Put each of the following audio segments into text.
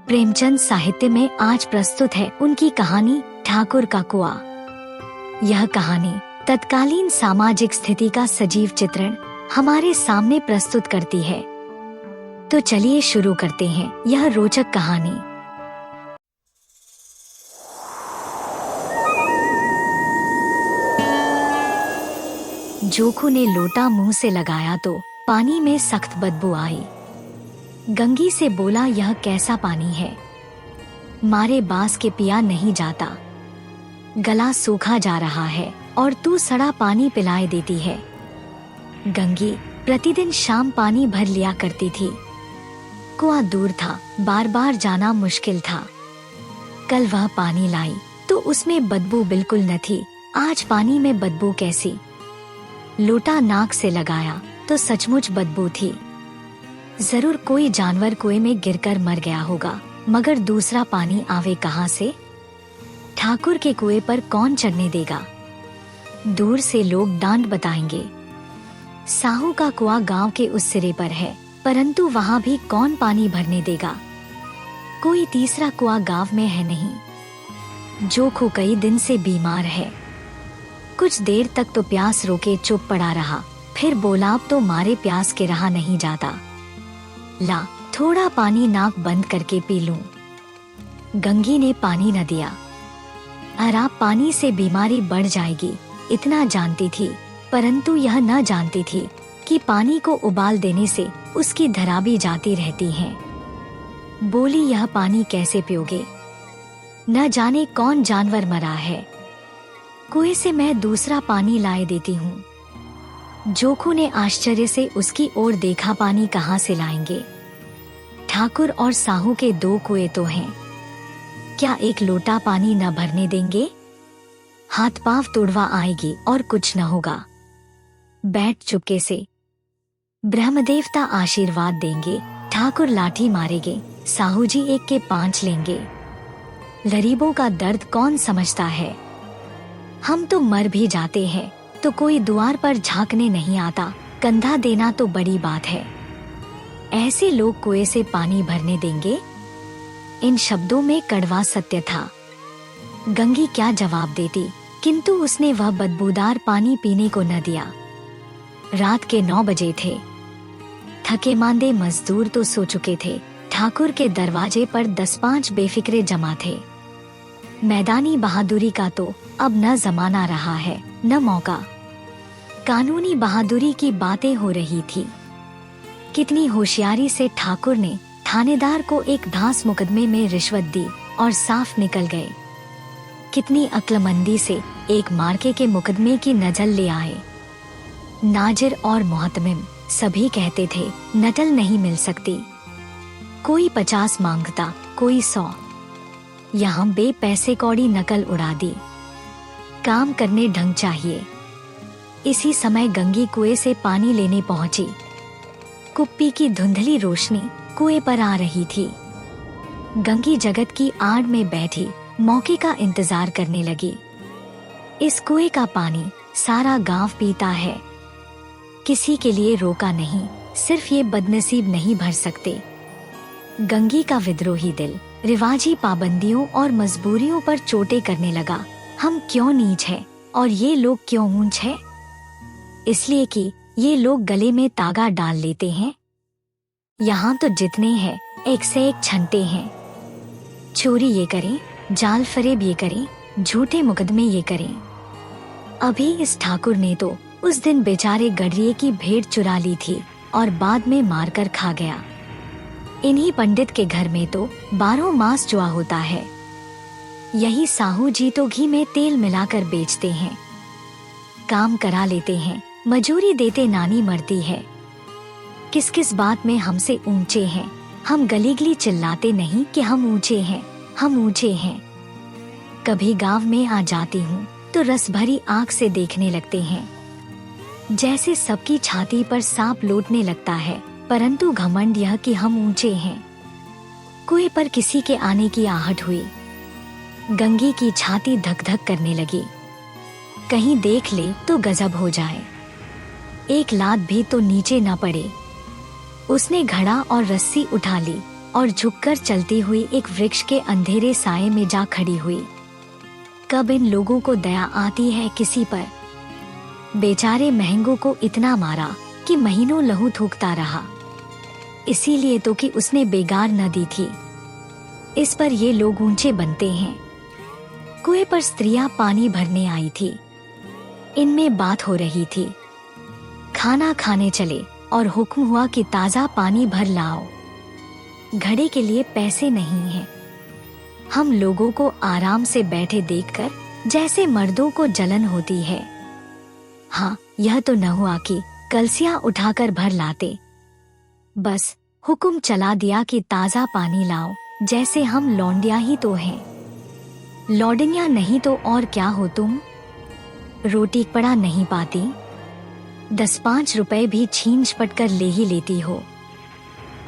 प्रेमचंद साहित्य में आज प्रस्तुत है उनकी कहानी ठाकुर का कुआं। यह कहानी तत्कालीन सामाजिक स्थिति का सजीव चित्रण हमारे सामने प्रस्तुत करती है। तो चलिए शुरू करते हैं यह रोचक कहानी। जोखू ने लोटा मुंह से लगाया तो पानी में सख्त बदबू आई। गंगी से बोला, यह कैसा पानी है? मारे बास के पिया नहीं जाता, गला सूखा जा रहा है और तू सड़ा पानी पिलाए देती है। गंगी प्रतिदिन शाम पानी भर लिया करती थी। कुआं दूर था, बार बार जाना मुश्किल था। कल वह पानी लाई तो उसमें बदबू बिल्कुल न थी। आज पानी में बदबू कैसी? लोटा नाक से लगाया तो सचमुच बदबू थी। जरूर कोई जानवर कुएं में गिरकर मर गया होगा, मगर दूसरा पानी आवे कहां से? ठाकुर के कुएं पर कौन चढ़ने देगा? दूर से लोग डांट बताएंगे। साहू का कुआं गांव के उस सिरे पर है, परंतु वहां भी कौन पानी भरने देगा? कोई तीसरा कुआं गांव में है नहीं। जोखू कई दिन से बीमार है। कुछ देर तक तो प्यास रोके चुप पड़ा रहा, फिर बोला, अब तो मारे प्यास के रहा नहीं जाता। ला थोड़ा पानी नाक बंद करके पी लूं। गंगी ने पानी न दिया। अराब पानी से बीमारी बढ़ जाएगी इतना जानती थी, परंतु यह न जानती थी कि पानी को उबाल देने से उसकी धराबी जाती रहती हैं। बोली, यह पानी कैसे पियोगे? न जाने कौन जानवर मरा है। कुएं से मैं दूसरा पानी लाए देती हूँ। जोखू ने आश्चर्य से उसकी ओर देखा। पानी कहाँ से लाएंगे? ठाकुर और साहू के दो कुएं तो हैं, क्या एक लोटा पानी न भरने देंगे? हाथ पांव तुड़वा आएगी और कुछ न होगा। बैठ चुपके से, ब्रह्मदेवता आशीर्वाद देंगे। ठाकुर लाठी मारेंगे, साहू जी एक के 5 लेंगे। गरीबों का दर्द कौन समझता है? हम तो मर भी जाते हैं तो कोई द्वार पर झांकने नहीं आता, कंधा देना तो बड़ी बात है। ऐसे लोग कुएं से पानी भरने देंगे? इन शब्दों में कड़वा सत्य था। गंगी क्या जवाब देती, किंतु उसने वह बदबूदार पानी पीने को न दिया। रात के 9 बजे थे। थके मांदे मजदूर तो सो चुके थे। ठाकुर के दरवाजे पर 10-5 बेफिक्रे जमा थे। मैदानी बहादुरी का तो अब न जमाना रहा है न मौका। कानूनी बहादुरी की बातें हो रही थी। कितनी होशियारी से ठाकुर ने थानेदार को एक धांस मुकदमे में रिश्वत दी और साफ निकल गए। कितनी अक्लमंदी से एक मार्के के मुकदमे की नजल ले आए। नाजिर और मोहतमिम सभी कहते थे नटल नहीं मिल सकती। कोई 50 मांगता, कोई 100। यहाँ बे पैसे कौड़ी नकल उड़ा दी। काम करने ढंग चाहिए। इसी समय गंगी कुएं से पानी लेने पहुंची। कुप्पी की धुंधली रोशनी कुएं पर आ रही थी। गंगी जगत की आड़ में बैठी मौके का इंतजार करने लगी। इस कुएं का पानी सारा गांव पीता है। किसी के लिए रोका नहीं, सिर्फ ये बदनसीब नहीं भर सकते। गंगी का विद्रोही दिल रिवाजी पाबंदियों और मजबूरियों पर चोटें करने लगा। हम क्यों नीच है और ये लोग क्यों ऊंच है? इसलिए कि ये लोग गले में तागा डाल लेते हैं। यहाँ तो जितने हैं एक से एक छंटे हैं। चोरी ये करें, जाल फरेब ये करें, झूठे मुकदमे ये करें। अभी इस ठाकुर ने तो उस दिन बेचारे गडरिये की भेड़ चुरा ली थी और बाद में मारकर खा गया। इन्हीं पंडित के घर में तो 12 मास जुआ होता है। यही साहू जी तो घी में तेल मिलाकर बेचते हैं। काम करा लेते हैं, मजूरी देते नानी मरती है। किस किस बात में हमसे ऊंचे हैं। हम गलीगली चिल्लाते नहीं कि हम ऊंचे हैं, हम ऊंचे हैं। कभी गांव में आ जाती हूँ तो रस भरी आँख से देखने लगते हैं, जैसे सबकी छाती पर सांप लौटने लगता है। परंतु घमंड यह कि हम ऊंचे हैं। कुएं पर किसी के आने की आहट हुई। गंगी की छाती धक धक करने लगी। कहीं देख ले तो गजब हो जाए। एक लात भी तो नीचे न पड़े। उसने घड़ा और रस्सी उठा ली और झुककर चलती हुई एक वृक्ष के अंधेरे साए में जा खड़ी हुई। कब इन लोगों को दया आती है किसी पर। बेचारे महंगो को इतना मारा कि महीनों लहू थूकता रहा, इसीलिए तो कि उसने बेगार न दी थी। इस पर ये लोग ऊंचे बनते हैं। कुएं पर स्त्रियां पानी भरने आई थी। इनमें बात हो रही थी। खाना खाने चले और हुक्म हुआ कि ताजा पानी भर लाओ। घड़े के लिए पैसे नहीं हैं। हम लोगों को आराम से बैठे देखकर जैसे मर्दों को जलन होती है। हाँ, यह तो न हुआ कि कलसियां उठाकर भर लाते। बस हुक्म चला दिया कि ताजा पानी लाओ, जैसे हम लौंडिया ही तो हैं। लौंडिया नहीं तो और क्या हो तुम। रोटी पड़ा नहीं पाती, 10-5 रुपए भी छीन झपट कर ले ही लेती हो।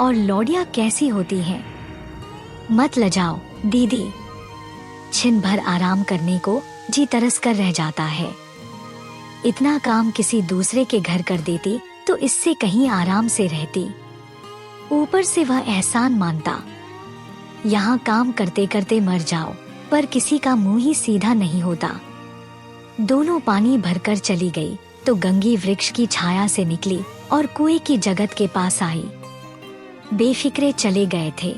और लौंडिया कैसी होती हैं। मत लजाओ दीदी, छिन भर आराम करने को जी तरस कर रह जाता है। इतना काम किसी दूसरे के घर कर देती तो इससे कहीं आराम से रहती। ऊपर से वह एहसान मानता। यहाँ काम करते करते मर जाओ, पर किसी का मुंह ही सीधा नहीं होता। दोनों पानी भरकर चली गई तो गंगी वृक्ष की छाया से निकली और कुएं की जगत के पास आई। बेफिक्रे चले गए थे।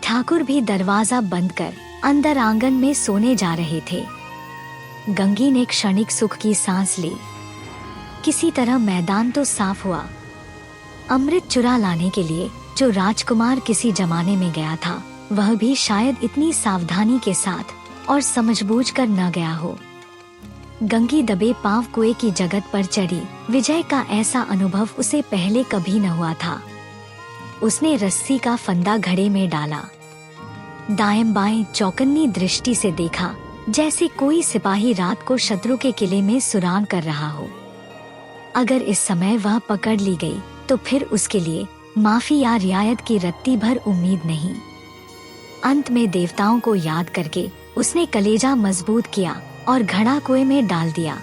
ठाकुर भी दरवाजा बंद कर अंदर आंगन में सोने जा रहे थे। गंगी ने क्षणिक सुख की सांस ली। किसी तरह मैदान तो साफ हुआ। अमृत चुरा लाने के लिए जो राजकुमार किसी जमाने में गया था, वह भी शायद इतनी सावधानी के साथ और समझबूझ कर न गया हो। गंगी दबे पांव कुएं की जगत पर चढ़ी। विजय का ऐसा अनुभव उसे पहले कभी न हुआ था। उसने रस्सी का फंदा घड़े में डाला। दाएं बाएं चौकन्नी दृष्टि से देखा, जैसे कोई सिपाही रात को शत्रु के किले में सुरान कर रहा हो। अगर इस समय वह पकड़ ली गई तो फिर उसके लिए माफी या रियायत की रत्ती भर उम्मीद नहीं। अंत में देवताओं को याद करके उसने कलेजा मजबूत किया और घड़ा कुएं में डाल दिया।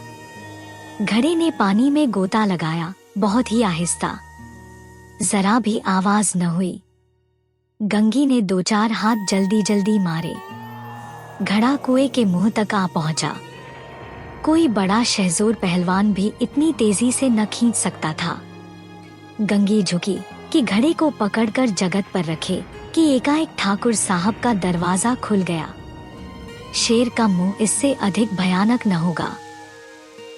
घड़े ने पानी में गोता लगाया, बहुत ही आहिस्ता, जरा भी आवाज न हुई। गंगी ने 2-4 हाथ जल्दी जल्दी मारे। घड़ा कुएं के मुंह तक आ पहुंचा। कोई बड़ा शहजोर पहलवान भी इतनी तेजी से न खींच सकता था। गंगी झुकी कि घड़े को पकड़कर जगत पर रखे कि एकाएक ठाकुर साहब का दरवाजा खुल गया। शेर का मुंह इससे अधिक भयानक न होगा।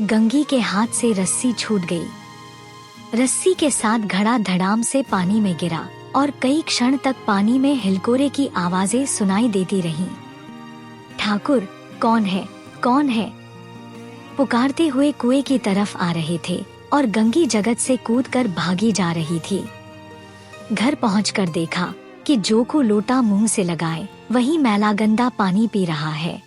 गंगी के हाथ से रस्सी छूट गई। रस्सी के साथ घड़ा धड़ाम से पानी में गिरा और कई क्षण तक पानी में हिलकोरे की आवाजें सुनाई देती रहीं। ठाकुर, कौन है, कौन है? पुकारते हुए कुएं की तरफ आ रहे थे और गंगी जगत से कूदकर भागी जा रही थी। घर पहुंचकर देखा कि जो को लोटा मुंह से लगाए वही मैला गंदा पानी पी रहा है।